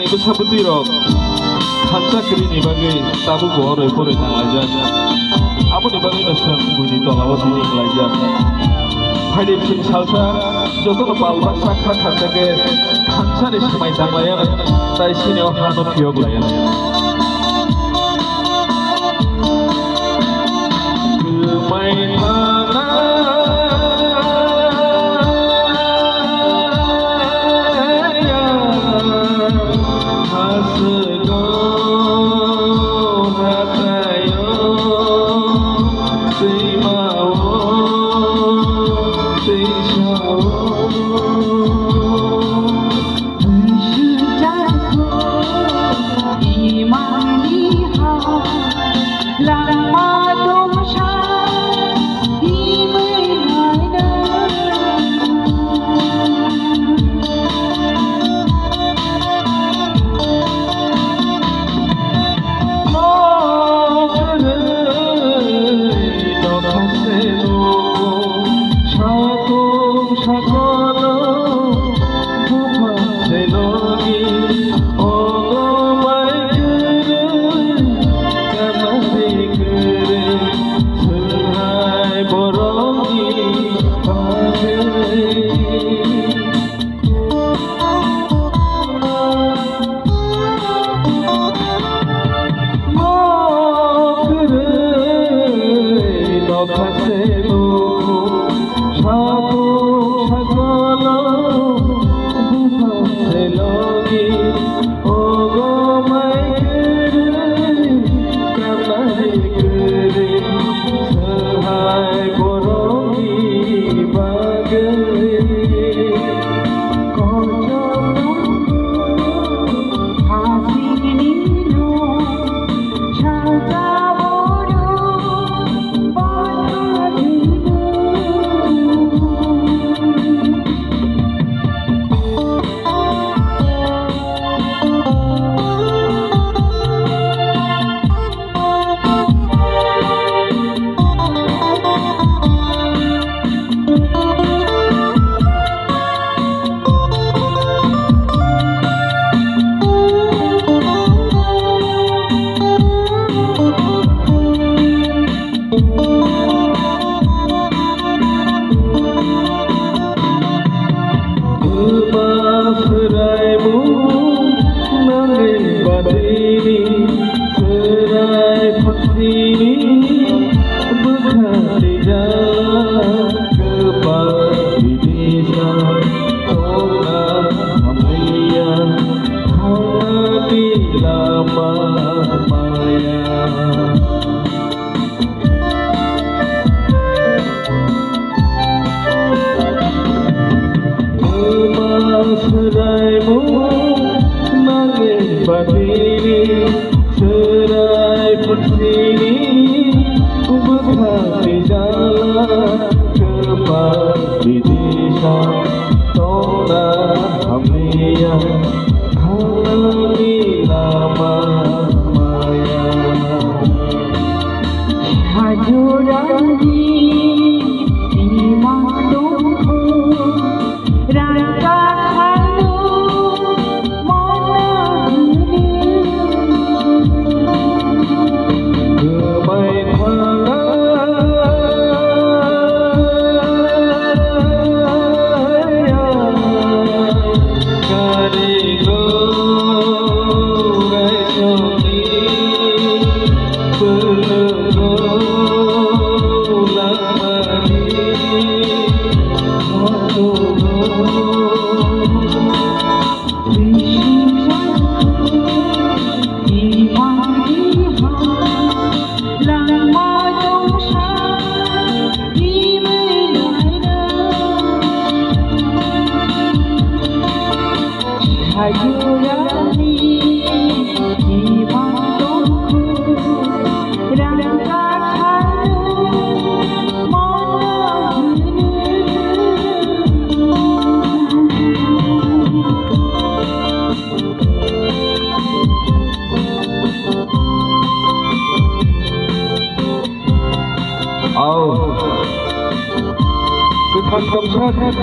Ibu sabuti rok hansa kiri ni bagai tabu gua pore nalajan. Abu ni bagai nasihat bunyi tolawat ini nalajan. Hari ini salsa jodoh palbak sakra hansa ke hansa ni semai nalajan. Tai sini orang no piog layan. Kemai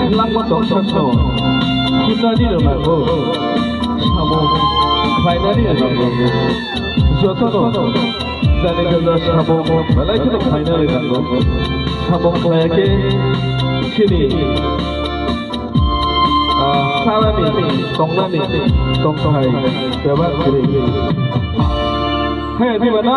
Langkah dokter so kita di rumahku, kamu finally नांगौ जतनो जाने गजा साबं बेलायखौनो फाइनाली नांगौ साबं लायाखै सिनि सारानि तंनानि तंथाय बेबा गिरि हे दिबाना